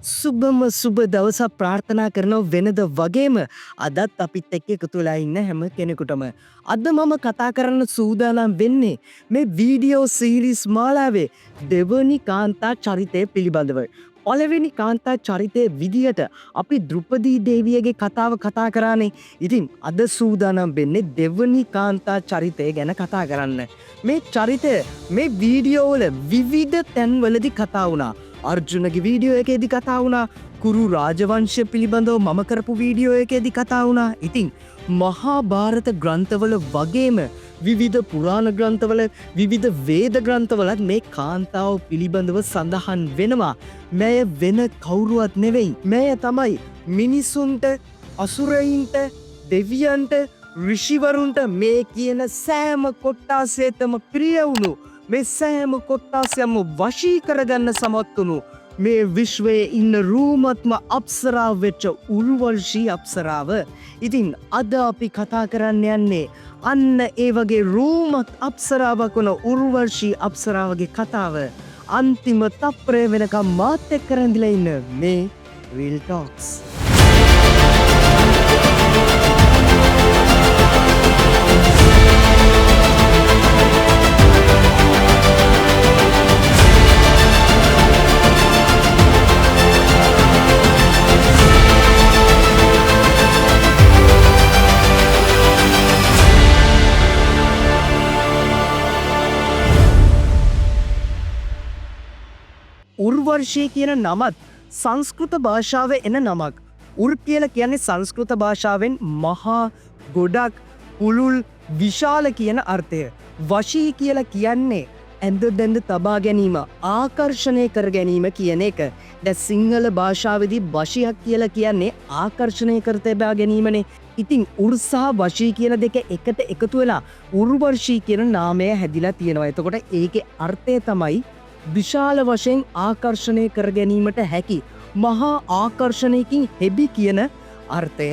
සුබම සුබ දවසක් ප්‍රාර්ථනා කරනව වෙනද වගේම අදත් අපිත් එක්ක එකතු වෙලා ඉන්න හැම කෙනෙකුටම. අද මම කතා කරන්න සූදානම් වෙන්නේ මේ වීඩියෝ සීරීස් මාලාවේ දෙවනි කාන්තා චරිතය පිළිබඳව. පළවෙනි කාන්තා චරිතය විදිහට අපි දෘපදී දේවියගේ කතාව කතා කරානේ. ඉතින් අද සූදානම් වෙන්නේ දෙවනි කාන්තා චරිතය ගැන කතා කරන්න. මේ චරිතය මේ වීඩියෝ වල විවිධ තැන්වලදී කතා වුණා. අර්ජුනගේ වීඩියෝ එකේදී කතා වුණා. කුරු රාජවංශය පිළිබඳව මම කරපු වීඩියෝ එකේදී කතා වුණා. ඉතින් මහා භාරත ග්‍රන්ථවල වගේම විවිධ පුරාණ ග්‍රන්ථවල විවිධ වේද ග්‍රන්ථවලත් මේ කාන්තාව පිළිබඳව සඳහන් වෙනවා. මෙය වෙන කවුරුවත් නෙවෙයි. මෙය තමයි මිනිසුන්ට, අසුරයින්ට, දෙවියන්ට, ඍෂිවරුන්ට මේ කියන සෑම කොට්ටාසයටම ප්‍රිය වුණු, මේ සෑම කොට්ටාසයම වශී කරගන්න සමත් වුණු මේ විශ්වයේ ඉන්න රූමත්ම අප්සරාව වෙච්ච උර්වශී අප්සරාව. ඉතින් අද අපි කතා කරන්න යන්නේ අන්න ඒ වගේ රූමත් අප්සරාවක් වන උර්වශී අප්සරාවගේ කතාව. අන්තිම තප්පරය වෙනකම් මාත් එක්ක රැඳිලා ඉන්න මේ Real Talks. උර්වර්ෂී කියන නමත් සංස්කෘත භාෂාවේ එන නමක්. උර් කියලා කියන්නේ සංස්කෘත භාෂාවෙන් මහා, ගොඩක්, පුළුල්, විශාල කියන අර්ථය. වශී කියලා කියන්නේ ඇඳ දැඳ තබා ගැනීම, ආකර්ෂණය කර ගැනීම කියන එක. දැන් සිංහල භාෂාවේදී වශියක් කියලා කියන්නේ ආකර්ෂණය කර තබා ගැනීමනේ. ඉතින් උර් සහ වශී කියන දෙක එකට එකතු වෙලා උර්වර්ෂී කියන නාමය හැදිලා තියෙනවා. එතකොට ඒකේ අර්ථය තමයි විශාල වශයෙන් ආකර්ෂණය කර ගැනීමට හැකි, මහා ආකර්ෂණයකින් හෙබි කියන අර්ථය.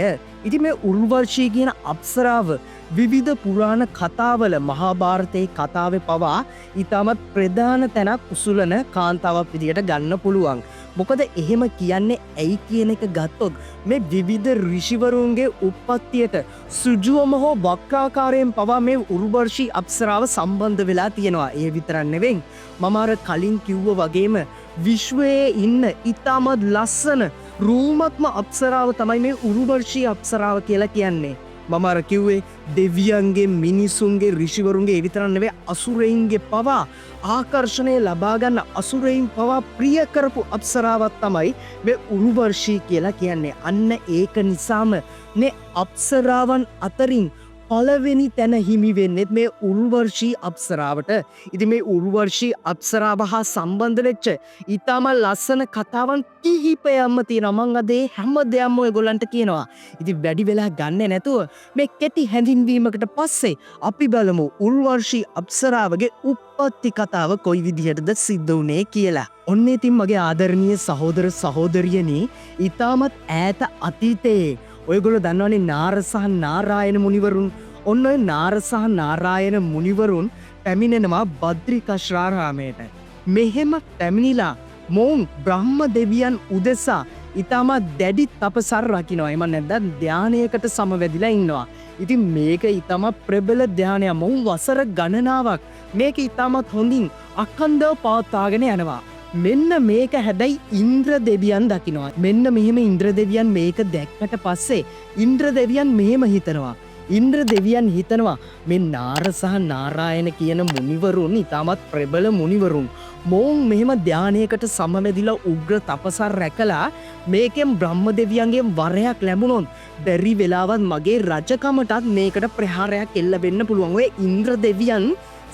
ඉතින් මේ උර්වර්ෂී කියන අප්සරාව විවිධ පුරාණ කතාවල, මහා භාරතයේ කතාවේ පවා ඊටමත් ප්‍රධාන තැනක් උසුලන කාන්තාවක් විදියට ගන්න පුළුවන්. මොකද එහෙම කියන්නේ ඇයි කියන එක ගත්තොත් මේ විවිධ ඍෂිවරුන්ගේ උප්පත්තියට සුජුවම හෝ වක්‍රාකාරයෙන් පවා මේ උර්වර්ෂී අප්සරාව සම්බන්ධ වෙලා තියෙනවා. ඒ විතරක් නෙවෙයි, මම අර කලින් කිව්ව වගේම විශ්වයේ ඉන්න ඉතාමත් ලස්සන රූමත්ම අප්සරාව තමයි මේ උර්වර්ෂී අප්සරාව කියලා කියන්නේ. මම අර කිව්වේ දෙවියන්ගේ, මිනිසුන්ගේ, ඍෂිවරුන්ගේ, ඒ විතරක් නෙවෙයි අසුරයින්ගේ පවා ආකර්ෂණය ලබා ගන්න, අසුරයින් පවා ප්‍රිය කරපු අප්සරාවක් තමයි මේ උර්වර්ෂී කියලා කියන්නේ. අන්න ඒක නිසාම මේ අප්සරාවන් අතරින් පළවෙනි තැන හිමි වෙන්නේ මේ උර්වර්ෂී අප්සරාවට. ඉතින් මේ උර්වර්ෂී අප්සරාව හා සම්බන්ධ වෙච්ච ඊටම ලස්සන කතාවන් කිහිපයක්ම තියෙනවා. මම අද ඒ හැම දෙයක්ම ඔයගොල්ලන්ට කියනවා. ඉතින් වැඩි වෙලා ගන්නෙ නැතුව මේ කෙටි හැඳින්වීමකට පස්සේ අපි බලමු උර්වර්ෂී අප්සරාවගේ උප්පත්ති කතාව කොයි විදිහටද සිද්ධ වුනේ කියලා. ඔන්න ඉතින් මගේ ආදරණීය සහෝදර සහෝදරියනි, ඊටමත් ඈත අතීතයේ ඔයගොල්ලෝ දන්නවනේ නාර සහ නාරායන මුනිවරුන්. ඔන්න ඔය නාර සහ නාරායන මුනිවරුන් පැමිණෙනවා බද්රිකාශ්‍රාරාමයට. මෙහෙම පැමිණිලා මොවුන් බ්‍රහ්ම දෙවියන් උදෙසා ඊටමත් දැඩි තපසර රකින්නවා. එම නැත්නම් ධානයකට සමවැදිලා ඉන්නවා. ඉතින් මේක ඊටමත් ප්‍රබල ධානයක්. මොවුන් වසර ගණනාවක් මේක ඊටමත් හොඳින් අඛණ්ඩව පවත්වාගෙන යනවා. මෙන්න මේක හැබැයි ඉන්ද්‍ර දෙවියන් දකිනවා. මෙන්න මෙහෙම ඉන්ද්‍ර දෙවියන් මේක දැක්කට පස්සේ ඉන්ද්‍ර දෙවියන් මෙහෙම හිතනවා. ඉන්ද්‍ර දෙවියන් හිතනවා මේ නාර සහ නාරායන කියන මුනිවරුන් ඊටමත් ප්‍රබල මුනිවරුන්. මොවුන් මෙහෙම ධානයකට සමවැදිලා උග්‍ර තපසක් රැකලා මේකෙන් බ්‍රහ්ම දෙවියන්ගෙන් වරයක් ලැබුණොත් බැරි වෙලාවත් මගේ රජකමටත් මේකට ප්‍රහාරයක් එල්ල වෙන්න පුළුවන්. ඔය ඉන්ද්‍ර දෙවියන්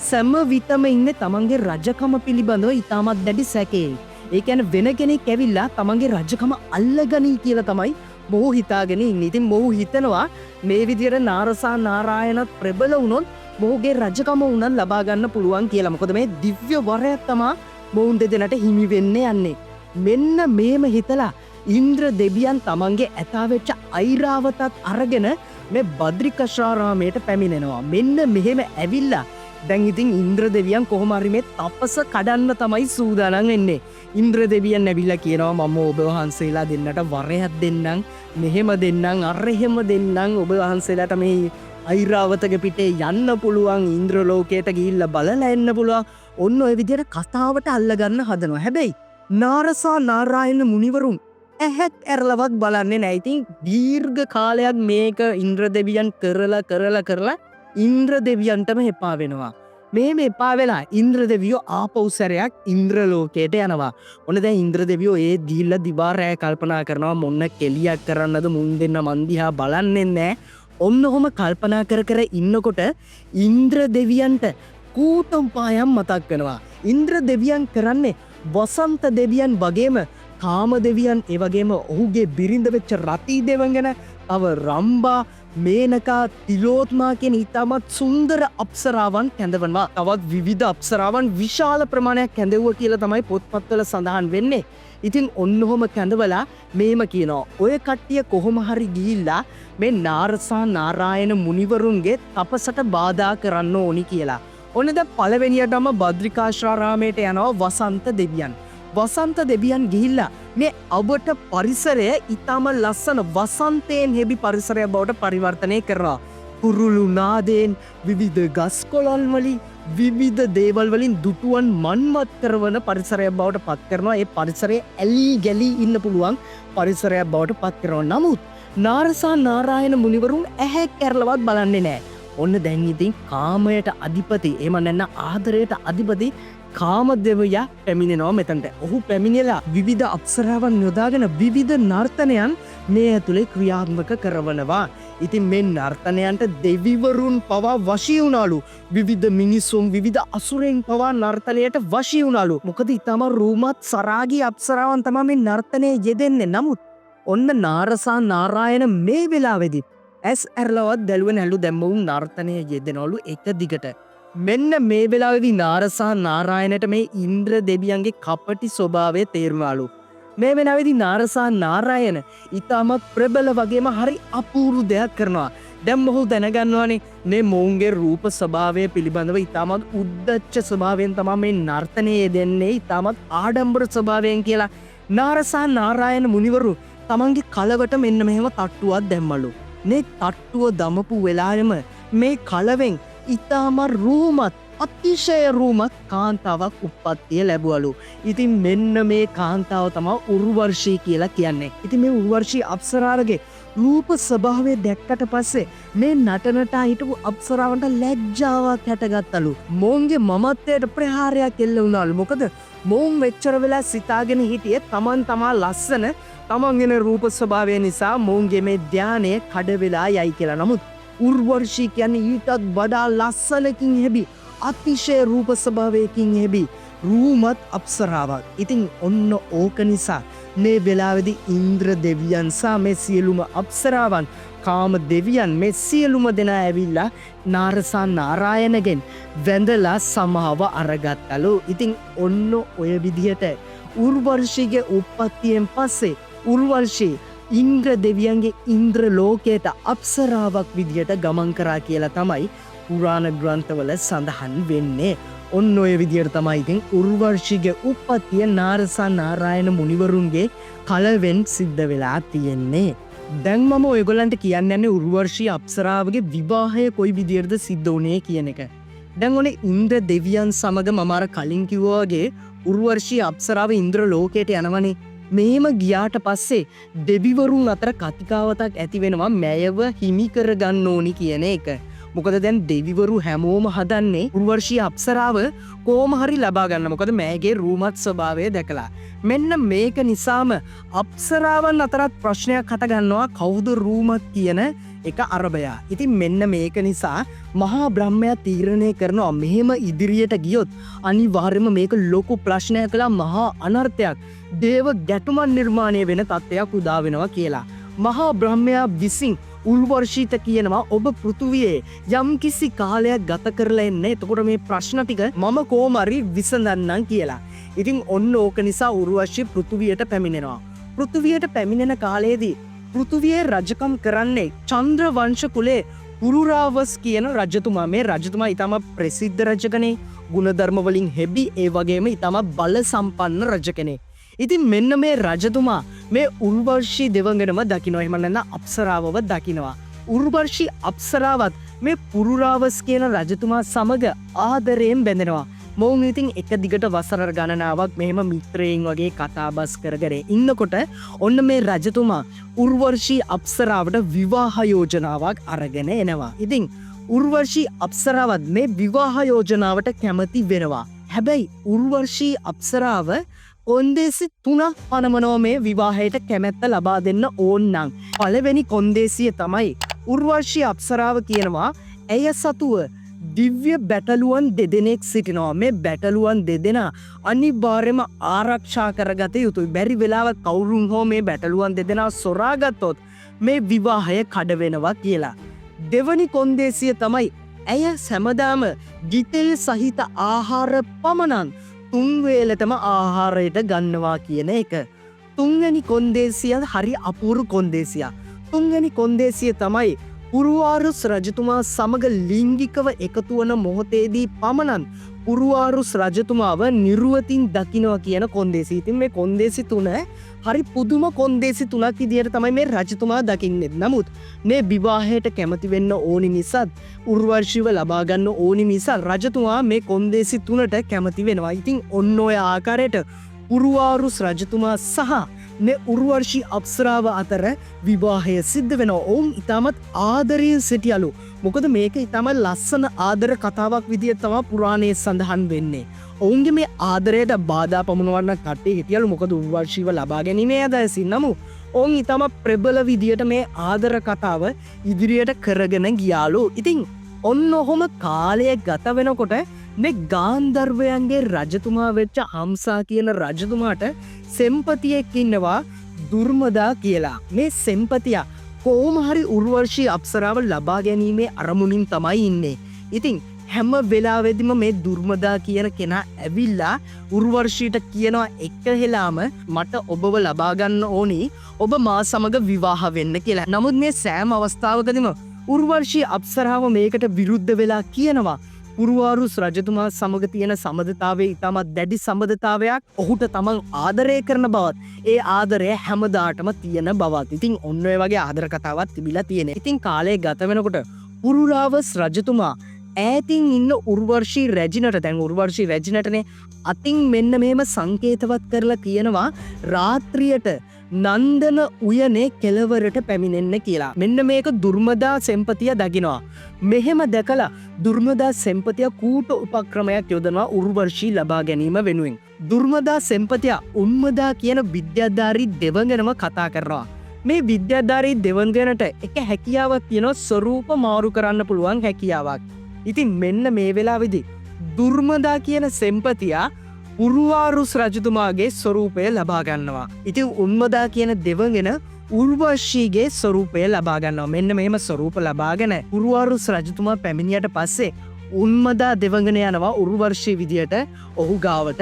සෑම විටම ඉන්නේ තමන්ගේ රජකම පිළිබඳව ඊටමත් දැඩි සැකේ. ඒ කියන්නේ වෙන කෙනෙක් ඇවිල්ලා තමන්ගේ රජකම අල්ලගනී කියලා තමයි මොහු හිතාගෙන ඉන්නේ. ඉතින් මොහු හිතනවා මේ විදියට නාර සහ නාරායනත් ප්‍රබල වුණොත් මොහුගේ රජකම උනත් ලබා ගන්න පුළුවන් කියලා. මොකද මේ දිව්‍ය වරයක් තමයි මොවුන් දෙදෙනාට හිමි වෙන්නේ යන්නේ. මෙන්න මේම හිතලා ඉන්ද්‍ර දෙවියන් තමන්ගේ ඇතා වෙච්ච ඓරාවතත් අරගෙන මේ බද්රිකාශ්‍රාරාමයට පැමිණෙනවා. මෙන්න මෙහෙම ඇවිල්ලා දැන් ඉතින් ඉන්ද්‍ර දෙවියන් කොහොම හරි මේ තපස කඩන්න තමයි සූදානම් වෙන්නේ. ඉන්ද්‍ර දෙවියන් ඇවිල්ලා කියනවා මම ඔබ වහන්සේලා දෙන්නට වරයක් දෙන්නම්, මෙහෙම දෙන්නම්, අර එහෙම දෙන්නම්, ඔබ වහන්සේලාට මේ ඓරාවතක පිටේ යන්න පුළුවන්, ඉන්ද්‍ර ලෝකයට ගිහිල්ලා බලලා එන්න පුළුවන්. ඔන්න ඔය විදිහට කතාවට අල්ලගන්න හදනවා. හැබැයි නාරසා නාරායන මුනිවරුන් ඇහත් ඇරලවත් බලන්නේ නැහැ. ඉතින් දීර්ඝ කාලයක් මේක ඉන්ද්‍ර දෙවියන් කරලා ඉන්ද්‍ර දෙවියන්ටම එපා වෙනවා. මේ එපා වෙලා ඉන්ද්‍ර දෙවියෝ ආපහු සැරයක් ඉන්ද්‍ර ලෝකයට යනවා. ඔන්න දැන් ඉන්ද්‍ර දෙවියෝ ඒ දීලා දිවා රෑ කල්පනා කරනවා මොන්න කෙලියක් කරන්නද මුන් දෙන්න මන් දිහා බලන්නේ නැහැ. ඔන්න ඔහොම කල්පනා කර ඉන්නකොට ඉන්ද්‍ර දෙවියන්ට කූටම්පායම් මතක් වෙනවා. ඉන්ද්‍ර දෙවියන් කරන්නේ වසන්ත දෙවියන් වගේම කාම දෙවියන් ඒ වගේම ඔහුගේ බිරිඳ වෙච්ච රති දෙවන් ගැන තව රම්බා මේනකා තිලෝත්මා කියන ඉතාමත් සුන්දර අප්සරාවන් කැඳවනවා. තවත් විවිධ අප්සරාවන් විශාල ප්‍රමාණයක් කැඳවුවා කියලා තමයි පොත්පත්වල සඳහන් වෙන්නේ. ඉතින් ඔන්නොහොම කැඳවලා මේම කියනවා ඔය කට්ටිය කොහොම හරි ගිහිල්ලා මේ නාරසා නාරායන මුනිවරුන්ගේ තපසට බාධා කරන්න ඕනි කියලා. ඔන්න දැන් පළවෙනියටම බද්රිකාශ්‍රාරාමයට යනවා වසන්ත දෙවියන්. වසන්ත දෙවියන් ගිහිල්ලා මේ අවට පරිසරය ඉතාම ලස්සන වසන්තයෙන් හෙබි පරිසරයක් බවට පරිවර්තනය කරනවා. කුරුළු නාදයෙන් විවිධ ගස් කොළන් වලින් විවිධ දේවල් වලින් දුටුවන් මන්මත් කරවන පරිසරයක් බවට පත් කරනවා. ඒ පරිසරය ඇලී ගැලී ඉන්න පුළුවන් පරිසරයක් බවට පත් කරනවා. නමුත් නාරසා නාරායන මුනිවරුන් ඇහැ කැරලවත් බලන්නේ නැහැ. ඔන්න දැන් ඉතින් කාමයට අධිපති එහෙම නැත්නම් ආදරයට අධිපති කාමදේවයා පැමිණෙනවා මෙතනට. ඔහු පැමිණිලා විවිධ අප්සරාවන් යොදාගෙන විවිධ නර්තනයන් මේ ඇතුලේ ක්‍රියාත්මක කරවනවා. ඉතින් මේ නර්තනයන්ට දෙවිවරුන් පවා වශී වුණාලු. විවිධ මිනිසුන් විවිධ අසුරෙන් පවා නර්තනයට වශී වුණාලු. මොකද ඊටම රූමත් සරාගී අප්සරාවන් තමයි මේ නර්තනයේ යෙදෙන්නේ. නමුත් ඔන්න නාරසා නාරායන මේ වෙලාවේදී ඇස් ඇරලවත් දැලුව නැලු දැම්මවුන් නර්තනයේ යෙදෙනවලු එක දිගට. මෙන්න මේ වෙලාවේදී නාරසා නාරායනට මේ ඉන්ද්‍ර දෙවියන්ගේ කපටි ස්වභාවය තේරුණාලු. මේ වෙලාවේදී නාරසා නාරායන ඊටමත් ප්‍රබල වගේම හරි අපූර්ව දෙයක් කරනවා. දැන් මොහු දැනගන්නවානේ මේ මොවුන්ගේ රූප ස්වභාවය පිළිබඳව ඊටමත් උද්දච්ච ස්වභාවයෙන් තමයි මේ නර්තනයේ දෙන්නේ ඊටමත් ආඩම්බර ස්වභාවයෙන් කියලා. නාරසා නාරායන මුනිවරු තමන්ගේ කලවට මෙන්න මෙහෙම තට්ටුවක් දැම්මලු. මේ තට්ටුව දමපු වෙලාවෙම මේ කලවෙන් ඉතාම රූමත් අතිශය රූමත් කාන්තාවක් උප්පත්තිය ලැබුවලු. ඉතින් මෙන්න මේ කාන්තාව තමයි උර්වර්ෂී කියලා කියන්නේ. ඉතින් මේ උර්වර්ෂී අප්සරාවගේ රූප ස්වභාවය දැක්කට පස්සේ මේ නටනටා හිටපු අප්සරාවන්ට ලැජ්ජාවක් හැටගත්තලු. මොවුන්ගේ මමත්වයට ප්‍රහාරයක් එල්ල වුණාලු. මොකද මොවුන් මෙච්චර වෙලා සිතාගෙන හිටියේ තමන් තමා ලස්සන තමන්ගෙන රූප ස්වභාවය නිසා මොවුන්ගේ මේ ධානය කඩ වෙලා යයි කියලා. නමුත් උර්වර්ෂී කියන්නේ ඊටත් වඩා ලස්සනකින් හෙබි අතිශය රූප ස්වභාවයකින් හෙබි රූමත් අප්සරාවක්. ඉතින් ඔන්න ඕක නිසා මේ වෙලාවේදී ඉන්ද්‍ර දෙවියන් සහ මේ සියලුම අප්සරාවන් කාම දෙවියන් මේ සියලුම දෙනා ඇවිල්ලා නාරසා නාරායනගෙන් වැඳලා සමාව අරගත්තලු. ඉතින් ඔන්න ඔය විදිහට උර්වර්ෂීගේ උප්පත්තියෙන් පස්සේ උර්වර්ෂී ඉන්ද්‍ර දෙවියන්ගේ ඉන්ද්‍ර ලෝකයට අප්සරාවක් විදිහට ගමන් කරා කියලා තමයි පුරාණ ග්‍රන්ථවල සඳහන් වෙන්නේ. ඔන්න ඔය විදිහට තමයි ඉතින් උර්වර්ෂීගේ උප්පත්තිය නාරසා නාරායන මුනිවරුන්ගේ කලවෙන් සිද්ධ වෙලා තියෙන්නේ. දැන් මම ඔයගොල්ලන්ට කියන්න යන්නේ උර්වර්ෂී අප්සරාවගේ විවාහය කොයි විදිහටද සිද්ධ වුණේ කියන එක. දැන් ඔනේ ඉන්ද්‍ර දෙවියන් සමග මම අර කලින් කිව්වා වගේ උර්වර්ෂී අප්සරාව ඉන්ද්‍ර ලෝකයට යනවනේ. මේම ගියාට පස්සේ දෙවිවරුන් අතර කතිකාවතක් ඇති වෙනවා මැයව හිමි කරගන්න ඕනි කියන එක. මොකද දැන් දෙවිවරු හැමෝම හදන්නේ උර්වර්ෂී අප්සරාව කොහොම හරි ලබා ගන්න. මොකද මෑගේ රූමත් ස්වභාවය දැකලා. මෙන්න මේක නිසාම අප්සරාවන් අතරත් ප්‍රශ්නයක් හට ගන්නවා කවුද රූමත් කියන එක අරබයා. ඉතින් මෙන්න මේක නිසා මහා බ්‍රහ්මයා තීරණය කරනවා මෙහෙම ඉදිරියට ගියොත් අනිවාර්යයෙන්ම මේක ලොකු ප්‍රශ්නයක් කළා මහා අනර්ථයක්. දේව ගැටුමක් නිර්මාණය වෙන තත්ත්වයක් උදා වෙනවා කියලා. මහා බ්‍රහ්මයා විසින් උල්වර්ෂීත කියනවා ඔබ පෘථුවියේ යම් කිසි කාලයක් ගත කරලා එන්න. එතකොට මේ ප්‍රශ්න ටික මම කොහොම හරි විසඳන්නම් කියලා. ඉතින් ඔන්න ඕක නිසා උර්වශී පෘථුවියට පැමිණෙනවා. පෘථුවියට පැමිණෙන කාලයේදී පෘථුවියේ රජකම් කරන්නේ චන්ද්‍ර වංශ කුලේ පුරුරාවස් කියන රජතුමා මේ රජතුමා ඉතාම ප්‍රසිද්ධ රජ කෙනෙක්. ගුණධර්ම වලින් හෙබි ඒ වගේම ඉතාම බල සම්පන්න රජ කෙනෙක්. ඉතින් මෙන්න මේ රජතුමා මේ උර්වර්ෂී දෙවඟනම දකිනවා. එහෙම නැත්නම් අප්සරාවව දකිනවා. උර්වර්ෂී අප්සරාවත් මේ පුරුරාවස් කියන රජතුමා සමග ආදරයෙන් බැඳෙනවා. මොවුන් ඉතින් එක දිගට වසර ගණනාවක් මෙහෙම මිත්‍රයෙන් වගේ කතාබස් කරගෙන ඉන්නකොට ඔන්න මේ රජතුමා උර්වර්ෂී අප්සරාවට විවාහ යෝජනාවක් අරගෙන එනවා. ඉතින් උර්වර්ෂී අප්සරාවත් මේ විවාහ යෝජනාවට කැමති වෙනවා. හැබැයි උර්වර්ෂී අප්සරාව කොන්දේසි 3ක් පනවනවා මේ විවාහයට කැමැත්ත ලබා දෙන්න ඕන්නම්. පළවෙනි කොන්දේසිය තමයි උර්වර්ෂී අප්සරාව කියනවා ඇය සතුව දිව්‍ය බැටළුවන් දෙදෙනෙක් සිටිනවා. මේ බැටළුවන් දෙදෙනා අනිවාර්යයෙන්ම ආරක්ෂා කරගත යුතුයි. බැරි වෙලාවක් කවුරුන් හෝ මේ බැටළුවන් දෙදෙනා සොරාගත්තොත් මේ විවාහය කඩ වෙනවා කියලා. දෙවනි කොන්දේසිය තමයි ඇය සැමදාම ගිතෙල් සහිත ආහාර පමණක් 3 වේලටම ආහාරයට ගන්නවා කියන එක. තුන්වෙනි කොන්දේසිය හරි අපූර්ව කොන්දේසියක්. තුන්වෙනි කොන්දේසිය තමයි පුරුවාරුස් රජතුමා සමග ලිංගිකව එකතු වන මොහොතේදී පමණක් පුරුවාරුස් රජතුමාව නිර්වතින් දකිනවා කියන කොන්දේසි. ඉතින් මේ කොන්දේසි තුන හරි පුදුම කොන්දේසි තුනක් විදියට තමයි මේ රජතුමා දකින්නේ. නමුත් මේ විවාහයට කැමති වෙන්න ඕනි නිසාත් උර්වර්ෂීව ලබා ගන්න ඕනි නිසා රජතුමා මේ කොන්දේසි තුනට කැමති වෙනවා. ඉතින් ඔන්න ඔය ආකාරයට පුරුවාරුස් රජතුමා සහ මේ උර්වර්ෂී අප්සරාව අතර විවාහය සිද්ධ වෙනවා. ඔවුන් ඉතාමත් ආදරයෙන් සිටියලු. මොකද මේක ඉතාමත් ලස්සන ආදර කතාවක් විදිහට තමයි පුරාණයේ සඳහන් වෙන්නේ. ඔවුන්ගේ මේ ආදරයට බාධා පමුණවන්න කට්ටිය හිටියලු. මොකද උර්වර්ෂීව ලබා ගැනීමේ අදහසින්. නමුත් ඔවුන් ඉතාමත් ප්‍රබල විදිහට මේ ආදර කතාව ඉදිරියට කරගෙන ගියාලු. ඉතින් ඔන්න ඔහොම කාලය ගත වෙනකොට මේ ගාන්ධර්වයන්ගේ රජතුමා වෙච්ච හම්සා කියන රජතුමාට සෙම්පතියෙක් ඉන්නවා දුර්මදා කියලා. මේ සෙම්පතියා කොහොම හරි උර්වර්ෂී අප්සරාව ලබා ගැනීමේ අරමුණින් තමයි ඉන්නේ. ඉතින් හැම වෙලාවෙදිම මේ දුර්මදා කියන කෙනා ඇවිල්ලා උර්වර්ෂීට කියනවා එක හෙලාම මට ඔබව ලබා ගන්න ඕනි, ඔබ මා සමග විවාහ වෙන්න කියලා. නමුත් මේ සෑම අවස්ථාවකදීම උර්වර්ෂී අප්සරාව මේකට විරුද්ධ වෙලා කියනවා පුරුවාරුස් රජතුමා සමග තියෙන සම්බන්ධතාවයේ ඉතාමත් දැඩි සම්බන්ධතාවයක්, ඔහුට තමන් ආදරය කරන බවත්, ඒ ආදරය හැමදාටම තියෙන බවත්. ඉතින් ඔන්න ඔය වගේ ආදර කතාවක් තිබිලා තියෙනවා. ඉතින් කාලය ගත වෙනකොට පුරුරාවස් රජතුමා ඈතින් ඉන්න උර්වර්ෂී රැජිනට, දැන් උර්වර්ෂී රැජිනටනේ අතින් මෙන්න මෙහෙම සංකේතවත් කරලා කියනවා රාත්‍රියට නන්දන උයනේ කෙළවරට පැමිණෙන්න කියලා. මෙන්න මේක දුර්මදා සෙම්පතිය දකිනවා. මෙහෙම දැකලා දුර්මදා සෙම්පතිය කූට උපක්‍රමයක් යොදනවා උර්වර්ෂී ලබා ගැනීම වෙනුවෙන්. දුර්මදා සෙම්පතිය උන්මදා කියන විද්‍යාධාරී දෙවඟනම කතා කරනවා. මේ විද්‍යාධාරී දෙවඟනට එක හැකියාවක් තියෙනවා, ස්වරූප මාරු කරන්න පුළුවන් හැකියාවක්. ඉතින් මෙන්න මේ වෙලාවේදී දුර්මදා කියන සෙම්පතියා පුරුවාරුස් රජතුමාගේ ස්වරූපය ලබා ගන්නවා. ඉතින් උන්මදා කියන දෙවඟන උර්වර්ෂීගේ ස්වරූපය ලබා ගන්නවා. මෙන්න මෙහෙම ස්වරූප ලබාගෙන පුරුවාරුස් රජතුමා පැමිණියට පස්සේ උන්මදා දෙවඟන යනවා උර්වර්ෂී විදියට ඔහු ගාවට.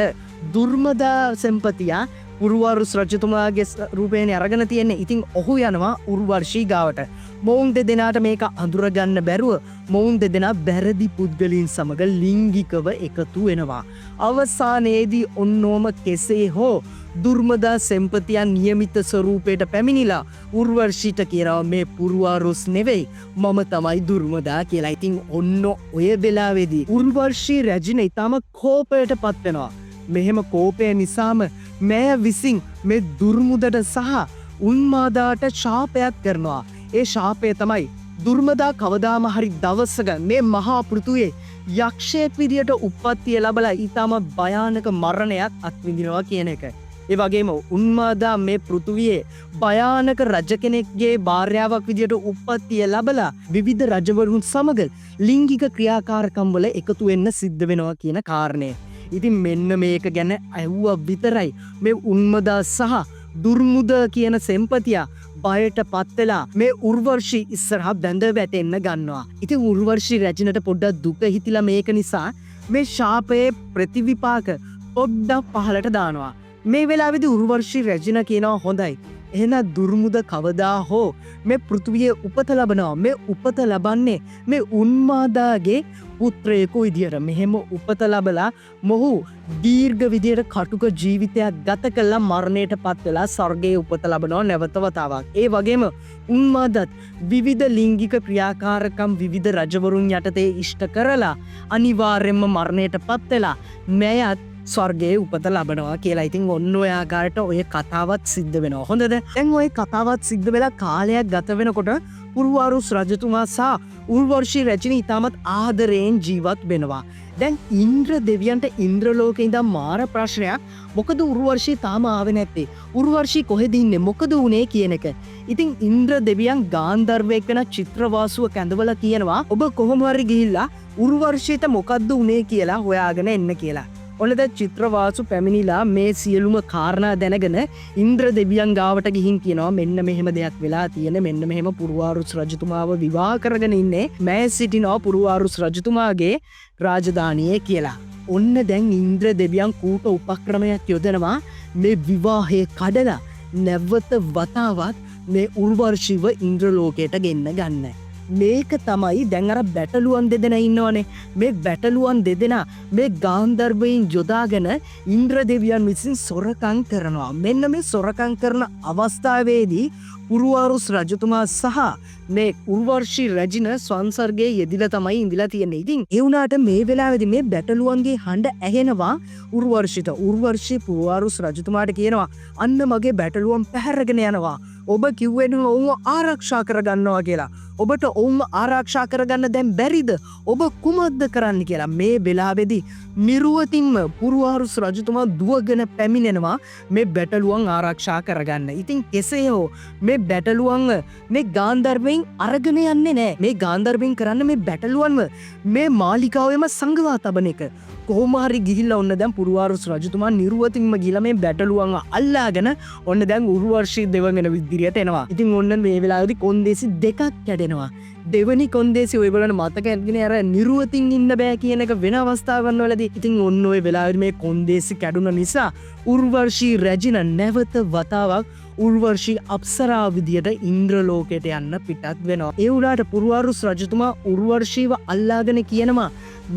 දුර්මදා සෙම්පතියා පුරුවාරුස් රජතුමාගේ රූපේනේ අරගෙන තියෙන්නේ. ඉතින් ඔහු යනවා උර්වර්ෂී ගාවට. මොවුන් දෙදෙනාට මේක අඳුරගන්න බැරුව මොවුන් දෙදෙනා බැරදි පුද්ගලයන් සමග ලිංගිකව එකතු වෙනවා. අවසානයේදී ඔන්නෝම කෙසේ හෝ දුර්මදා සෙම්පතියන් නියමිත ස්වරූපයට පැමිණිලා උර්වර්ෂීට කියනවා මේ පුරුවාරුස් නෙවෙයි, මම තමයි දුර්මදා කියලා. ඉතින් ඔන්න ඔය වෙලාවේදී උර්වර්ෂී රැජින ඊටම කෝපයට පත් වෙනවා. මෙහෙම කෝපය නිසාම මෑ විසින් මේ දුර්මුදට සහ උන්මාදාට ශාපයක් කරනවා. ඒ ශාපය තමයි දුර්මදා කවදාම හරි දවසක මේ මහා පෘථුවේ යක්ෂයෙක් විදියට උප්පත්තිය ලැබලා ඊටම භයානක මරණයක් අත්විඳිනවා කියන එක. ඒ වගේම උන්මාදා මේ පෘථුවියේ භයානක රජ කෙනෙක්ගේ භාර්යාවක් විදියට උප්පත්තිය ලැබලා විවිධ රජවරුන් සමග ලිංගික ක්‍රියාකාරකම් වල එකතු වෙන්න සිද්ධ වෙනවා කියන කාරණය. ඉතින් මෙන්න මේක ගැන ඇහුවා විතරයි මේ උන්මදා සහ දුර්මුද කියන සෙම්පතියා බයට පත්වෙලා මේ උර්වර්ෂී ඉස්සරහා බැඳ වැටෙන්න ගන්නවා. ඉතින් උර්වර්ෂී රැජිනට පොඩ්ඩක් දුක හිතිලා මේක නිසා මේ ශාපයේ ප්‍රතිවිපාක පොඩ්ඩක් පහලට දානවා. මේ වෙලාවෙදි උර්වර්ෂී රැජින කියනවා හොඳයි. එහෙනම් දුර්මුද කවදා හෝ මේ පෘථිවියේ උපත ලබනවා. මේ උපත ලබන්නේ මේ උන්මාදාගේ පුත්‍රයෙකු විදියට. මෙහෙම උපත ලබලා මොහු දීර්ඝ විදියට කටුක ජීවිතයක් ගත කළා මරණයට පත් වෙලා ස්වර්ගයේ උපත ලබනවා නැවත වතාවක්. ඒ වගේම උන්මාදත් විවිධ ලිංගික ක්‍රියාකාරකම් විවිධ රජවරුන් යටතේ ඉෂ්ට කරලා අනිවාර්යෙන්ම මරණයට පත් වෙලා මෙයත් ස්වර්ගයේ උපත ලබනවා කියලා. ඉතින් ඔන්න ඔය ආකාරයට ඔය කතාවත් සිද්ධ වෙනවා. හොඳද? දැන් ඔය කතාවත් සිද්ධ වෙලා කාලයක් ගත වෙනකොට පුරුවාරුස් රජතුමා සහ උර්වර්ෂී රැජින ඉතාමත් ආදරයෙන් ජීවත් වෙනවා. දැන් ඉන්ද්‍ර දෙවියන්ට ඉන්ද්‍රලෝකේ ඉඳන් මාර ප්‍රශ්නයක්. මොකද උර්වර්ෂී තාම ආවේ නැත්තේ? උර්වර්ෂී කොහෙද ඉන්නේ? මොකද උනේ කියන එක. ඉතින් ඉන්ද්‍ර දෙවියන් ගාන්ධර්වයෙක් වෙන චිත්‍රවාසුව කැඳවලා කියනවා ඔබ කොහොම හරි ගිහිල්ලා උර්වර්ෂීට මොකද්ද උනේ කියලා හොයාගෙන එන්න කියලා. ඔන්නද චිත්‍රවාසු පැමිණිලා මේ සියලුම කාරණා දැනගෙන ඉන්ද්‍ර දෙවියන් ගාවට ගිහින් කියනවා මෙන්න මෙහෙම දෙයක් වෙලා තියෙන මෙන්න මෙහෙම පුරුවාරුස් රජතුමාව විවාහ කරගෙන ඉන්නේ මෑ සිටිනවා පුරුවාරුස් රජතුමාගේ රාජධානියේ කියලා. ඔන්න දැන් ඉන්ද්‍ර දෙවියන් කූට උපක්‍රමයක් යොදනවා මේ විවාහය කඩලා නැවත වතාවක් මේ උර්වර්ෂිව ඉන්ද්‍රලෝකයට ගෙන්න ගන්න. මේක තමයි දැන් අර බැටළුවන් දෙදෙනා ඉන්නවනේ. මේ බැටළුවන් දෙදෙනා මේ ගාන්ධර්වයන් යොදාගෙන ඉන්ද්‍ර දෙවියන් විසින් සොරකම් කරනවා. මෙන්න මේ සොරකම් කරන අවස්ථාවේදී පුරුවාරුස් රජතුමා සහ මේ උර්වර්ෂී රැජින සංසර්ගයේ යෙදිලා තමයි ඉඳලා තියෙන්නේ. ඉතින් ඒ වුණාට මේ වෙලාවේදී මේ බැටළුවන්ගේ හඬ ඇහෙනවා උර්වර්ෂිට. උර්වර්ෂී පුරුවාරුස් රජතුමාට කියනවා අන්න මගේ බැටළුවන් පැහැරගෙන යනවා. ඔබ කිව්වෙන ඔවුන් ආරක්ෂා කරගන්නවා කියලා. ඔබට ඔවුන් ආරක්ෂා කරගන්න දැන් බැරිද? ඔබ කුමක්ද කරන්න කියලා. මේ වෙලාවේදී නිර්වතින්ම පුරුවාරුස් රජතුමා දුවගෙන පැමිණෙනවා මේ බැටළුවන් ආරක්ෂා කරගන්න. ඉතින් කෙසේ හෝ මේ බැටළුවන් මේ ගාන්ධර්වයන් අරගෙන යන්නේ නැහැ. මේ ගාන්ධර්වයන් කරන්න මේ බැටළුවන්ව මේ මාලිකාවෙම සංගවා තබන එක. කොහොම හරි ගිහිල්ලා ඔන්න දැන් පුරුවාරුස් රජතුමා නිර්වතින්ම ගිහිල්ලා මේ බැටළුවන් අල්ලාගෙන ඔන්න දැන් උර්වර්ෂී දෙවඟන විදියට එනවා. ඉතින් ඔන්න මේ වෙලාවේදී කොන්දේසි දෙකක් කැඩෙනවා. දෙවනි කොන්දේසි ඔයගොල්ලන් මතක ඇත්ගෙන අර නිර්වතින් ඉන්න බෑ කියන එක වෙන අවස්ථාවන් වලදී ඉතින් ඔන්න ඔය වෙලාවේදී මේ කොන්දේසි කැඩුන නිසා උර්වර්ෂී රැජින නැවත වතාවක් උර්වර්ෂී අප්සරා විදියට ඉන්ද්‍රලෝකයට යන්න පිටත් වෙනවා. ඒ උඩට පුරුවාරුස් රජතුමා උර්වර්ෂීව අල්ලාගෙන කියනවා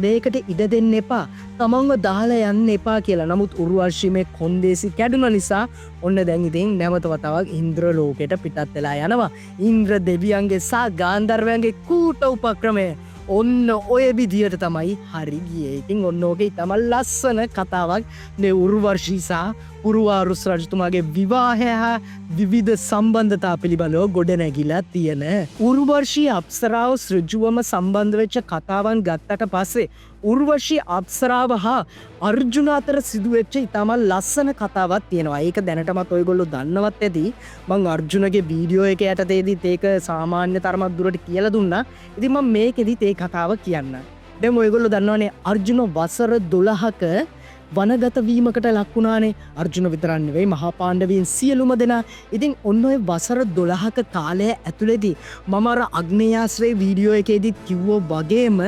මේකට ඉඩ දෙන්න එපා. තමන්ව දාලා යන්න එපා කියලා. නමුත් උර්වර්ෂී මේ කොන්දේසි කැඩුන නිසා ඔන්න දැන් ඉතින් නැවත වතාවක් ඉන්ද්‍රලෝකයට පිටත් වෙලා යනවා. ඉන්ද්‍ර දෙවියන්ගේ සහ ගාන්ධර්වයන්ගේ කූට උපක්‍රමය ඔන්න ඔය විදියට තමයි හරි ගියේ. ඉතින් ඔන්න ඕකේ තමයි ලස්සන කතාවක් මේ උර්වර්ෂී සහ පුරුවාරුස් රජතුමාගේ විවාහය හා විවිධ සම්බන්ධතා පිළිබඳව ගොඩනැගිලා තියෙන. උර්වර්ෂී අප්සරාව ඍජුවම සම්බන්ධ වෙච්ච කතාවන් ගත්තට පස්සේ උර්වර්ෂී අප්සරාව හා අර්ජුන අතර සිදුවෙච්ච ඉතාමත් ලස්සන කතාවක් තියෙනවා. ඒක දැනටමත් ඔයගොල්ලෝ දන්නවත් ඇති. මං අර්ජුනගේ වීඩියෝ එක යටතේදීත් ඒක සාමාන්‍ය තරමක් දුරට කියලා දුන්නා. ඉතින් මම මේකෙදිත් ඒ කතාව කියන්න. දැන් ඔයගොල්ලෝ දන්නවනේ අර්ජුන වසර 12ක වනගත වීමකට ලක්ුණානේ. අර්ජුන විතරක් නෙවෙයි මහා පාණ්ඩවයන් සියලුම දෙනා. ඉතින් ඔන්න ඔය වසර 12ක කාලය ඇතුළතදී මම අර අග්නේයාස්ත්‍රයේ වීඩියෝ එකේදී කිව්වෝ වගේම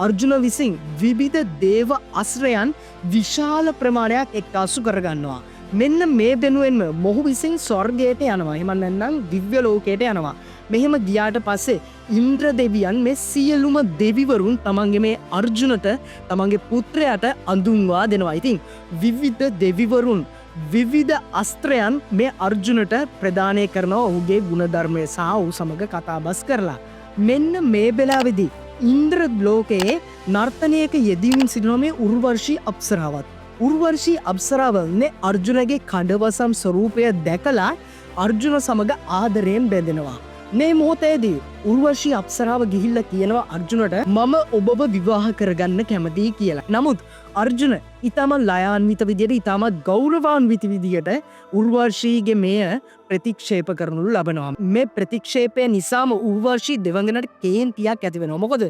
අර්ජුන විසින් විවිධ දේව අස්ත්‍රයන් විශාල ප්‍රමාණයක් එක්කාසු කරගන්නවා. මෙන්න මේ වෙනුවෙන්ම මොහු විසින් ස්වර්ගයට යනවා. එහෙම නැත්නම් දිව්‍ය ලෝකයට යනවා. මෙහෙම ගියාට පස්සේ ඉන්ද්‍ර දෙවියන් මේ සියලුම දෙවිවරුන් තමන්ගේ මේ අර්ජුනට තමන්ගේ පුත්‍රයාට අඳුන්වා දෙනවා. ඉතින් විවිධ දෙවිවරුන් විවිධ අස්ත්‍රයන් මේ අර්ජුනට ප්‍රදානය කරනවා ඔහුගේ ගුණධර්මය සහ ඔහු සමග කතාබස් කරලා. මෙන්න මේ වෙලාවේදී ඉන්ද්‍ර ලෝකයේ නර්තනයක යෙදීමින් සිටින මේ උර්වර්ෂී අප්සරාවත් උර්වර්ෂී අප්සරාවන්නේ අර්ජුනගේ කඩවසම් ස්වරූපය දැකලා අර්ජුන සමග ආදරයෙන් බැඳෙනවා. මේ මොහොතේදී උර්වර්ෂී අප්සරාව ගිහිල්ලා කියනවා අර්ජුනට මම ඔබව විවාහ කරගන්න කැමතියි කියලා. නමුත් අර්ජුන ඉතාමත් ලයාන්විත විදියට ඉතාමත් ගෞරවාන්විත විදියට උර්වර්ෂීගේ මෙය ප්‍රතික්ෂේප කරනු ලබනවා. මේ ප්‍රතික්ෂේපය නිසාම උර්වර්ෂී දෙවඟනට කේන්තියක් ඇති වෙනවා. මොකද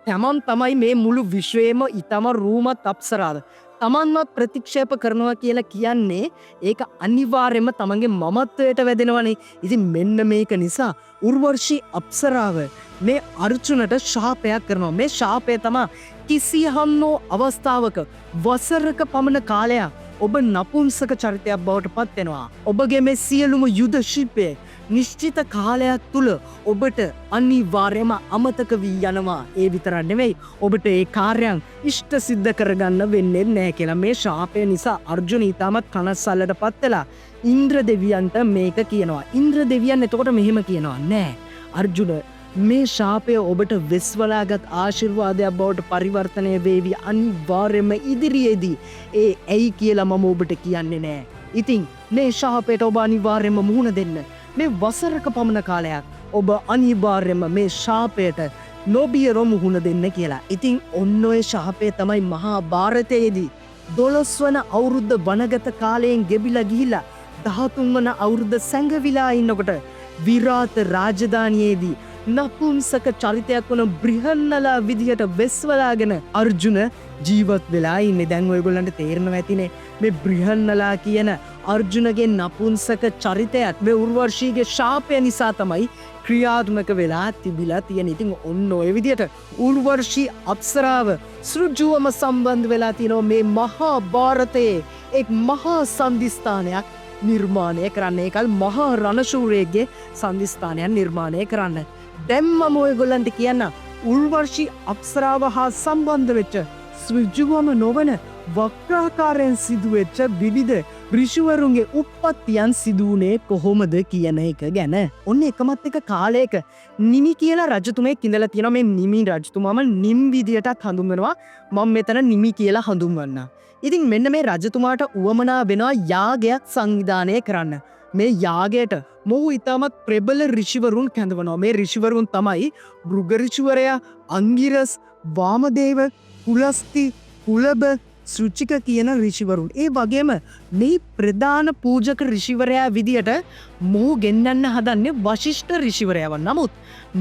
තමන් තමයි මේ මුළු විශ්වයේම ඉතාමත් රූමත් අප්සරාව. තමන්වත් ප්‍රතික්ෂේප කරනවා කියලා කියන්නේ ඒක අනිවාර්යයෙන්ම තමන්ගේ මමත්වයට වැදෙනවනේ. ඉතින් මෙන්න මේක නිසා උර්වර්ෂී අප්සරාව මේ අර්ජුනට ශාපයක් කරනවා. මේ ශාපය තමයි කිසියම්නෝ අවස්ථාවක වසරක පමණ කාලයක් ඔබ නපුංසක චරිතයක් බවට පත් වෙනවා. ඔබගේ මේ සියලුම යුද ශිල්පය නිශ්චිත කාලයක් තුළ ඔබට අනිවාර්යයෙන්ම අමතක වී යනවා. ඒ විතරක් නෙවෙයි ඔබට ඒ කාර්යයන් ඉෂ්ට සිද්ධ කරගන්න වෙන්නේ නැහැ කියලා මේ ශාපය නිසා අර්ජුන ඊටමත් කනස්සල්ලට පත් වෙලා ඉන්ද්‍ර දෙවියන්ට මේක කියනවා. ඉන්ද්‍ර දෙවියන් එතකොට මෙහෙම කියනවා නෑ අර්ජුන මේ ශාපය ඔබට වෙස්වලාගත් ආශිර්වාදයක් බවට පරිවර්තනය වේවි අනිවාර්යයෙන්ම ඉදිරියේදී. ඒ ඇයි කියලා මම ඔබට කියන්නේ නෑ. ඉතින් මේ ශාපයට ඔබ අනිවාර්යයෙන්ම මුහුණ දෙන්න. මේ වසරක පමණ කාලයක් ඔබ අනිවාර්යයෙන්ම මේ ශාපයට නොබියව මුහුණ දෙන්න කියලා. ඉතින් ඔන්න ඔය ශාපය තමයි මහා භාරතයේදී 12 වන අවුරුද්ද වනගත කාලයෙන් ගෙබිලා ගිහිලා 13 වන අවුරුද්ද සැඟවිලා ඉන්නකොට විරාත රාජධානියේදී නපුංසක චරිතයක් වන බ්‍රිහන්නලා විදිහට වෙස්වලාගෙන අර්ජුන ජීවත් වෙලා ඉන්නේ. දැන් ඔයගොල්ලන්ට තේරෙනවා ඇතිනේ මේ බ්‍රිහන්නලා කියන අර්ජුනගේ නපුංසක චරිතයත් මේ උර්වර්ෂීගේ ශාපය නිසා තමයි ක්‍රියාත්මක වෙලා තිබිලා තියෙන. ඉතින් ඔන්න ඔය විදිහට උර්වර්ෂී අප්සරාව සෘජුවම සම්බන්ධ වෙලා තියෙනවා මේ මහා භාරතයේ එක් මහා සම්දිස්ථානයක් නිර්මාණය කරන්න. ඒකල් මහා රණශූරයෙක්ගේ සම්දිස්ථානයක් නිර්මාණය කරන්න. දැන් මම ඔයගොල්ලන්ට කියන්න උර්වර්ෂී අප්සරාව හා සම්බන්ධ වෙච්ච සෘජුවම නොවන වක්‍රාකාරයෙන් සිදුවෙච්ච විවිධ ඍෂිවරුන්ගේ උප්පත්තියන් සිදුවුණේ කොහොමද කියන එක ගැන. ඔන්න එකමත් එක කාලයක නිමි කියලා රජතුමෙක් ඉඳලා තියෙනවා. මේ නිමි රජතුමාම නිම් විදියටත් හඳුන්වනවා. මම මෙතන නිමි කියලා හඳුන්වන්නම්. ඉතින් මෙන්න මේ රජතුමාට උවමනා වෙනවා යාගයක් සංවිධානය කරන්න. මේ යාගයට මොහු ඉතාමත් ප්‍රබල ඍෂිවරුන් කැඳවනවා. මේ ඍෂිවරුන් තමයි භෘග ඍෂිවරයා, අංගිරස්, වාමදේව, පුලස්ති, පුලබ, සෘචික කියන ඍෂිවරුන්. ඒ වගේම මේ ප්‍රධාන පූජක ඍෂිවරයා විදියට මොහු ගෙන්නන්න හදන්නේ වශිෂ්ඨ ඍෂිවරයාව. නමුත්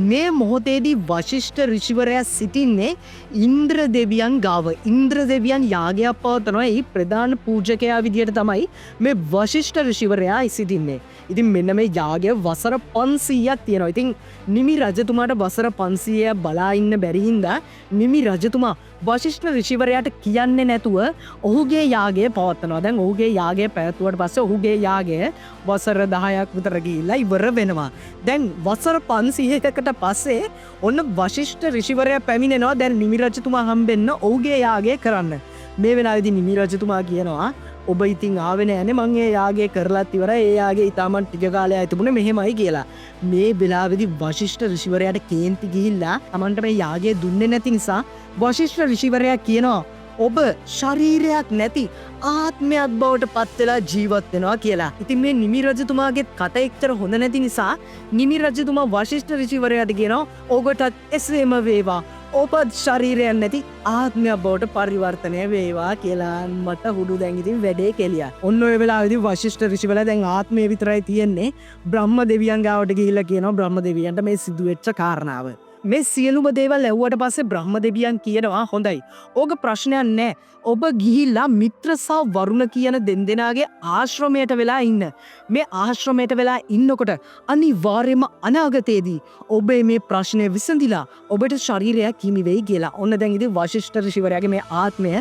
මේ මොහොතේදී වශිෂ්ඨ ඍෂිවරයා සිටින්නේ ඉන්ද්‍ර දෙවියන් ගාව. ඉන්ද්‍ර දෙවියන් යාගයක් පවත්වනවා. ඒ ප්‍රධාන පූජකයා විදියට තමයි මේ වශිෂ්ඨ ඍෂිවරයා සිටින්නේ. ඉතින් මෙන්න මේ යාගය වසර 500ක් තියෙනවා. ඉතින් නිමි රජතුමාට වසර 500ක් බලා ඉන්න බැරි හින්දා නිමි රජතුමා වශිෂ්ඨ ඍෂිවරයාට කියන්නේ නැතුව ඔහුගේ යාගය පවත්වනවා. දැන් ඔහුගේ යාගය පැවැත්වුවට පස්සේ ඔහුගේ යාගය වසර 10ක් විතර ගිහිල්ලා ඉවර වෙනවා. දැන් වසර 500කට පස්සේ ඔන්න වශිෂ්ඨ ඍෂිවරයා පැමිණෙනවා. දැන් නිමි රජතුමා හම්බෙන්න ඔහුගේ යාගය කරන්න. මේ වෙලාවේදී නිමි රජතුමා කියනවා ඔබ ඉතින් ආවේ නෑනේ මං ඒ යාගය කරලාත් ඉවරයි. ඒ යාගේ ඊටමන් ටික කාලයක් තිබුණේ මෙහෙමයි කියලා. මේ වෙලාවේදී වශිෂ්ඨ ඍෂිවරයාට කේන්ති ගිහිල්ලා Tamanට මේ යාගය දුන්නේ නැති නිසා වශිෂ්ඨ ඍෂිවරයා කියනවා ඔබ ශරීරයක් නැති ආත්මයක් බවට පත් වෙලා ජීවත් වෙනවා කියලා. ඉතින් මේ නිමි රජතුමාගේ කට එච්චර හොඳ නැති නිසා නිමි රජතුමා වශිෂ්ඨ ඍෂිවරයාට කියනවා ඔබටත් එසේම වේවා. ඔබත් ශරීරයක් නැති ආත්මයක් බවට පරිවර්තනය වේවා කියලා මට හුඩු දැන් ඉතින් වැඩේ කෙලියා. ඔන්න ඔය වෙලාවේදී වශිෂ්ඨ ඍෂිවරයා දැන් ආත්මය විතරයි තියෙන්නේ. බ්‍රහ්ම දෙවියන් ගාවට ගිහිල්ලා කියනවා බ්‍රහ්ම දෙවියන්ට මේ සිදුවෙච්ච කාරණාව. මේ සියලුම දේවල් ඇහුවට පස්සේ බ්‍රහ්ම දෙවියන් කියනවා හොඳයි. ඕක ප්‍රශ්නයක් නෑ. ඔබ ගිහිල්ලා මිත්‍ර සහ වරුණ කියන දෙන්දෙනාගේ ආශ්‍රමයට වෙලා ඉන්න. මේ ආශ්‍රමයට වෙලා ඉන්නකොට අනිවාර්යයෙන්ම අනාගතයේදී ඔබේ මේ ප්‍රශ්නය විසඳිලා ඔබට ශරීරයක් හිමි වෙයි කියලා. ඔන්න දැන් ඉතින් වශිෂ්ඨ ඍෂිවරයාගේ මේ ආත්මය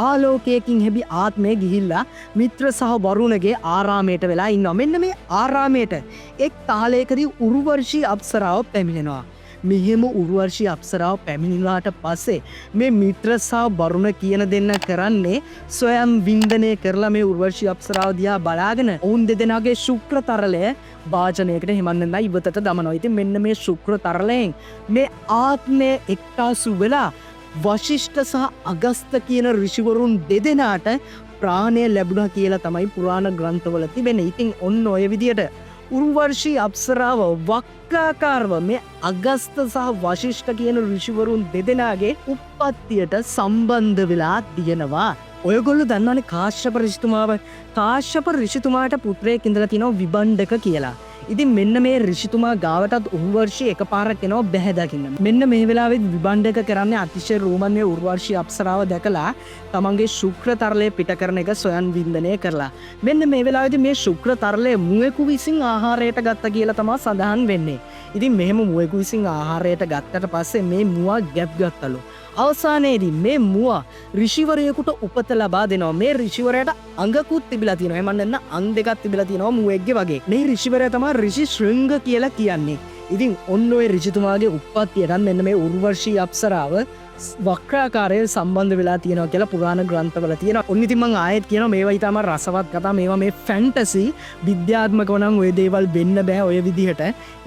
ආලෝකයකින් හැබි ආත්මය ගිහිල්ලා මිත්‍ර සහ වරුණගේ ආරාමයට වෙලා ඉන්නවා. මෙන්න මේ ආරාමයට එක් තාලයකදී උර්වර්ෂී අප්සරාව පැමිණෙනවා. මෙහෙම උර්වර්ෂී අප්සරාව පැමිණිලාට පස්සේ මේ මිත්‍ර සහ වරුණ කියන දෙන්න කරන්නේ ස්වයං වින්දනය කරලා මේ උර්වර්ෂී අප්සරාව දිහා බලාගෙන ඔවුන් දෙදෙනාගේ ශුක්‍ර තරලය වාචනයකට හිමන්දලා ඉවතට දමනවා. ඉතින් මෙන්න මේ ශුක්‍ර තරලයෙන් මේ ආත්මය එක්තාසු වෙලා වශිෂ්ඨ සහ අගස්ත කියන ඍෂිවරුන් දෙදෙනාට ප්‍රාණය ලැබුණා කියලා තමයි පුරාණ ග්‍රන්ථවල තිබෙන්නේ. ඉතින් ඔන්න ඔය විදියට උර්වර්ෂී අප්සරාව වක්‍රාකාරව මේ අගස්ත සහ වශිෂ්ඨ කියන ඍෂිවරුන් දෙදෙනාගේ උප්පත්තියට සම්බන්ධ වෙලා තියෙනවා. ඔයගොල්ලෝ දන්නවනේ කාශ්‍යප ඍෂිතුමාව. කාශ්‍යප ඍෂිතුමාට පුත්‍රයෙක් ඉඳලා තියෙනවා විබණ්ඩක කියලා. ඉතින් මෙන්න මේ ඍෂිතුමා ගාවටත් උර්වර්ෂී එකපාරක් එනවා බැහැ දකින්න. මෙන්න මේ වෙලාවෙත් විබණ්ඩක කරන්නේ අතිශය රෝමන්‍ය උර්වර්ෂී අප්සරාව දැකලා තමන්ගේ ශුක්‍ර තරලය පිට කරන එක සොයන් වින්දනය කරලා. මෙන්න මේ වෙලාවේදී මේ ශුක්‍ර තරලය මුවෙකු විසින් ආහාරයට ගත්ත කියලා තමයි සඳහන් වෙන්නේ. ඉතින් මෙහෙම මුවෙකු විසින් ආහාරයට ගත්තට පස්සේ මේ මුවා ගැප් ගත්තලු. අවසානයේදී මේ මුවා ඍෂිවරයෙකුට උපත ලබා දෙනවා. මේ ඍෂිවරයාට අඟකුත් තිබිලා තියෙනවා. එහෙම නැත්නම් අං දෙකක් තිබිලා තියෙනවා මුවෙක්ගේ වගේ. මේ ඍෂිවරයා තමයි ඍෂි ශෘංග කියලා කියන්නේ. ඉතින් ඔන්න ඔය ඍෂිතුමාගේ උප්පත්තියට මෙන්න මේ උර්වශී අප්සරාව වක්‍රාකාරය සම්බන්ධ වෙලා තියෙනවා කියලා පුරාණ ග්‍රන්ථවල තියෙනවා. ඔන්න ඉතින් මම ආයෙත් කියනවා මේවා ඊටම රසවත් කතා. මේවා මේ ෆැන්ටසි විද්‍යාත්මකව නම් ඔය දේවල් වෙන්න බෑ ඔය විදිහට.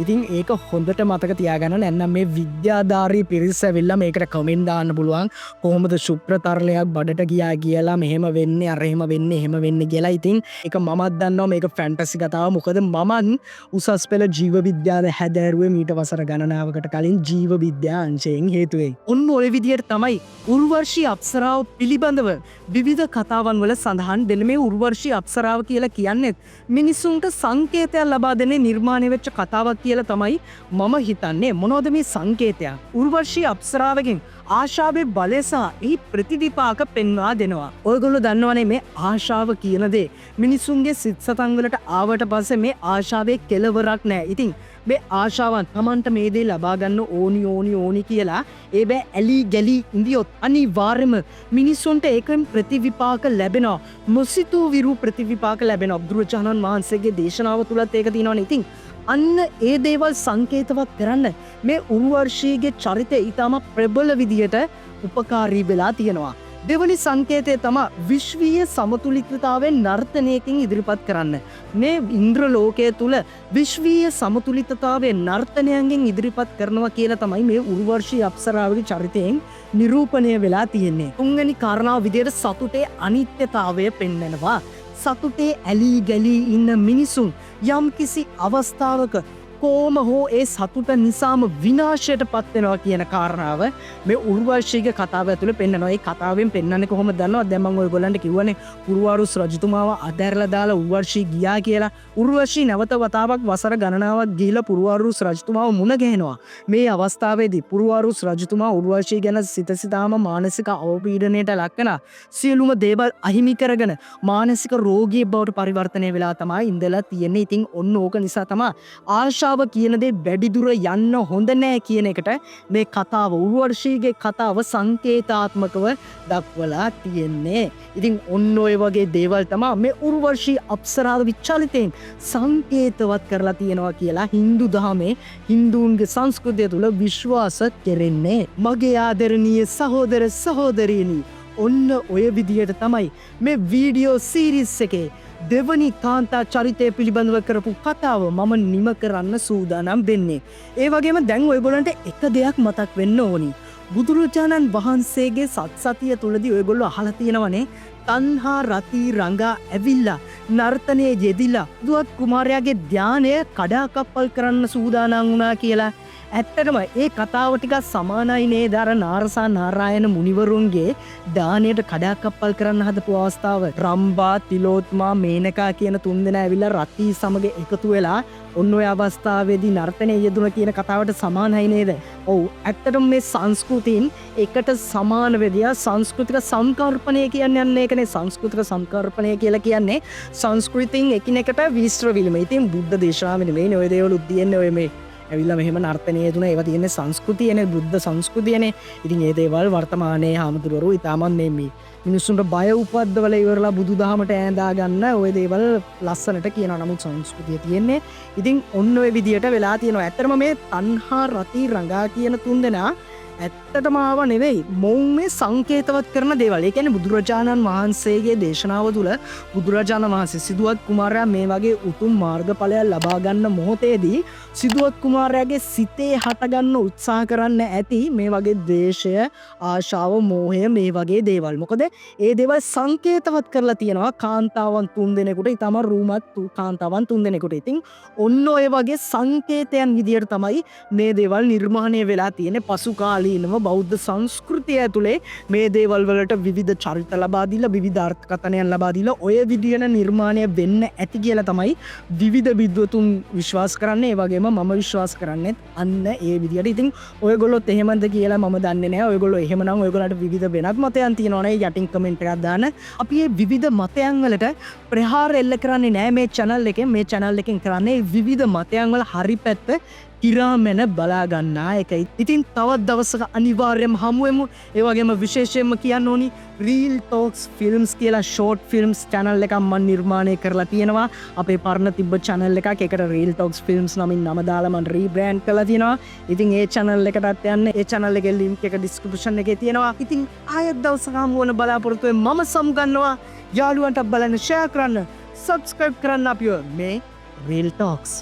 ඉතින් ඒක හොඳට මතක තියාගන්න. නැත්නම් මේ විද්‍යාධාරී පිරිස ඇවිල්ලා මේකට කමෙන්ට් දාන්න පුළුවන්. කොහොමද ශුප්‍රතරලයක් බඩට ගියා කියලා මෙහෙම වෙන්නේ අර එහෙම වෙන්නේ එහෙම වෙන්නේ කියලා. ඉතින් ඒක මමත් දන්නවා මේක ෆැන්ටසි කතාව. මොකද මමත් උසස් පෙළ ජීව විද්‍යාව හැදෑරුවේ මීට වසර ගණනාවකට කලින් ජීව විද්‍යා අංශයෙන් හේතුවෙන්. ඔන්න ඔය විදියට තමයි උර්වර්ෂී අප්සරාව පිළිබඳව විවිධ කතාවන් වල සඳහන් වෙන මේ උර්වර්ෂී අප්සරාව කියලා කියන්නේ මිනිසුන්ට සංකේතයක් ලබා දෙන නිර්මාණය වෙච්ච කතාවක් කියලා තමයි මම හිතන්නේ. මොනවද මේ සංකේතයක්? උර්වර්ෂී අප්සරාවකින් ආශාවේ බලය සහ එහි ප්‍රතිවිපාක පෙන්වා දෙනවා. ඔයගොල්ලෝ දන්නවනේ මේ ආශාව කියන දේ මිනිසුන්ගේ සිත් සතන් වලට ආවට පස්සේ මේ ආශාවේ කෙලවරක් නැහැ. ඉතින් මේ ආශාවන් තමන්ට මේ දේ ලබා ගන්න ඕනි කියලා ඒ බෑ ඇලි ගැලි ඉඳියොත් අනිවාර්යයෙන්ම මිනිසුන්ට ඒකෙන් ප්‍රතිවිපාක ලැබෙනවා. මුසිතු විරු ප්‍රතිවිපාක ලැබෙනවා. බුදුරජාණන් වහන්සේගේ දේශනාව තුලත් ඒක තියෙනවනේ. ඉතින් අන්න ඒ දේවල් සංකේතවත් කරන්න මේ උර්වර්ෂීගේ චරිතය ඊටම ප්‍රබල විදියට උපකාරී වෙලා තියෙනවා. දෙවනි සංකේතය තමයි විශ්වීය සමතුලිතතාවෙන් නර්තනයකින් ඉදිරිපත් කරන්න. මේ ඉන්ද්‍ර ලෝකයේ තුල විශ්වීය සමතුලිතතාවයේ නර්තනයන්ගෙන් ඉදිරිපත් කරනවා කියලා තමයි මේ උර්වර්ෂී අප්සරාවගේ චරිතයෙන් නිරූපණය වෙලා තියෙන්නේ. තුන්වෙනි කාරණාව විදියට සතුටේ අනිත්‍යතාවය පෙන්වනවා. සතුටේ ඇලී ගැලී ඉන්න මිනිසුන් යම් කිසි අවස්ථාවක කෝම හෝ ඒ සතුට නිසාම විනාශයට පත්වෙනවා කියන කාරණාව මේ උර්වශීගේ කතාව ඇතුළේ පෙන්වනවා. ඒ කතාවෙන් පෙන්වන්නේ කොහොමද දන්නවද? දැන් මම ඔයගොල්ලන්ට කිව්වනේ පුරවාරුස් රජතුමාව අදහැරලා දාලා උර්වශී ගියා කියලා. උර්වශී නැවත වතාවක් වසර ගණනාවක් ගිහිලා පුරවාරුස් රජතුමාව මුණ ගැහෙනවා. මේ අවස්ථාවේදී පුරවාරුස් රජතුමා උර්වශී ගැන සිත සිතාම මානසික අවපීඩනයට ලක් වෙනා සියලුම දේවල් අහිමි කරගෙන මානසික රෝගියෙක් බවට පරිවර්තනය වෙලා තමයි ඉඳලා තියෙන්නේ. ඉතින් ඔන්න ඕක නිසා තමයි ආශාව කියන දේ වැඩිදුර යන්න හොඳ නෑ කියන එකට මේ කතාව උර්වශීගේ කතාව සංකේතාත්මකව දක්වලා තියෙන්නේ. ඉතින් ඔන්න ඔය වගේ දේවල් තමයි මේ උර්වශී අප්සරාව විචලිතයෙන් සංකේතවත් කරලා තියෙනවා කියලා හින්දු දහමේ හින්දුන්ගේ සංස්කෘතිය තුළ විශ්වාස කෙරෙන්නේ. මගේ ආදරණීය සහෝදර සහෝදරීනි, ඔන්න ඔය විදියට තමයි මේ වීඩියෝ සීරීස් එකේ දෙවනි කාන්තා චරිතය පිළිබඳව කරපු කතාව මම නිම කරන්න සූදානම් වෙන්නේ. ඒ වගේම දැන් ඔයගොල්ලන්ට එක දෙයක් මතක් වෙන්න ඕනි. බුදුරජාණන් වහන්සේගේ සත්සතිය තුලදී ඔයගොල්ලෝ අහලා තියෙනවනේ තණ්හා රති රංගා ඇවිල්ලා නර්තනයේ යෙදිලා දුවත් කුමාරයාගේ ධානය කඩාකප්පල් කරන්න සූදානම් වුණා කියලා. ඇත්තටම ඒ කතාව ටිකක් සමානයි නේද අර නාරසා නාරායන මුනිවරුන්ගේ දානයට කඩාකප්පල් කරන්න හදපු අවස්ථාව. රම්බා තිලෝත්මා මේනකා කියන තුන්දෙනා ඇවිල්ලා රති සමග එකතු වෙලා ඔන්න ඔය අවස්ථාවේදී නර්තනයේ යෙදුණා කියන කතාවට සමානයි නේද? ඔව්, ඇත්තටම මේ සංස්කෘතීන් එකට සමාන වෙදියා සංස්කෘතික සංකල්පණය කියන්නේ අන්න ඒකනේ. සංස්කෘතික සංකල්පණය කියලා කියන්නේ සංස්කෘතීන් එකිනෙකට විස්තර වීම. ඉතින් බුද්ධ දේශනාවෙ නෙමෙයි ඔය දේවල් උද්දියන්නේ ඔය මේ ඇවිල්ලා මෙහෙම නර්තනයේ තුන ඒවා තියෙන්නේ සංස්කෘතියනේ, බුද්ධ සංස්කෘතියනේ. ඉතින් මේ දේවල් වර්තමානයේ හාමුදුරුවෝ ඊටමන් මේ මිනිස්සුන්ට බය උපද්දවල ඉවරලා බුදුදහමට ඈඳා ගන්න ඔය දේවල් ලස්සනට කියනවා. නමුත් සංස්කෘතිය තියෙන්නේ. ඉතින් ඔන්න ඔය විදියට වෙලා තියෙනවා. ඇත්තටම මේ තණ්හා රති රංගා කියන තුන්දෙනා ඇත්තටම ආව නෙවෙයි. මොවුන් මේ සංකේතවත් කරන දේවල්. ඒ කියන්නේ බුදුරජාණන් වහන්සේගේ දේශනාව තුළ බුදුරජාණන් වහන්සේ සිදුවත් කුමාරයා මේ වගේ උතුම් මාර්ගඵලයක් ලබා ගන්න මොහොතේදී සිදුවත් කුමාරයාගේ සිතේ හටගන්න උත්සාහ කරන්න ඇති මේ වගේ ද්වේෂය, ආශාව, මෝහය මේ වගේ දේවල්. මොකද ඒ දේවල් සංකේතවත් කරලා තියෙනවා කාන්තාවන් 3 දෙනෙකුට, ඊටම රූමත් කාන්තාවන් 3 දෙනෙකුට. ඉතින් ඔන්න ඔය වගේ සංකේතයන් විදියට තමයි මේ දේවල් නිර්මාණය වෙලා තියෙන්නේ. පසු කාලීනව බෞද්ධ සංස්කෘතිය ඇතුලේ මේ දේවල් වලට විවිධ චරිත ලබා දීලා, විවිධ අර්ථකථනයන් ලබා දීලා ඔය විදියට නිර්මාණය වෙන්න ඇති කියලා තමයි විවිධ විද්වතුන් විශ්වාස කරන්නේ. ඒ වගේම මම විශ්වාස කරන්නේ අන්න ඒ විදියට. ඉතින් ඔයගොල්ලොත් එහෙමද කියලා මම දන්නේ නැහැ. ඔයගොල්ලෝ එහෙමනම් ඔයගොල්ලන්ට විවිධ වෙනත් මතයන් තියෙනවනේ යටින් කමෙන්ට් එකක් දාන්න. අපි මේ විවිධ මතයන් වලට ප්‍රහාර එල්ල කරන්නේ නැහැ මේ channel එකෙන්. මේ channel එකෙන් කරන්නේ විවිධ මතයන් වල හරි පැත්ත කිරාමැන බලාගන්නා එකයි. ඉතින් තවත් දවසක අනිවාර්යම හමුවමු. ඒවගේම විශේෂයෙන්ම කියන්න ඕනි රීල් ටෝක්ස් ෆිල්ම්ස් කියලා ෂෝට් ෆිල්ම්ස් චැනල් එකක් මන් නිර්මාණය කරලා තියෙනවා. අපේ පරණ තිබ්බ channel එකක්. ඒකට රීල් ටෝක්ස් ෆිල්ම්ස් නමින් නම දාලා මන් රීබ්‍රෑන්ඩ් කරලා තියෙනවා. ඉතින් ඒ channel එකටත් යන්න. ඒ channel එකේ link එක description එකේ තියෙනවා. ඉතින් ආයෙත් දවසක හමු වෙන බලාපොරොත්තු වෙමි. මම සමුගන්නවා. යාළුවන්ට බලන්න share කරන්න subscribe කරන්න අපිව මේ රීල් ටෝක්ස්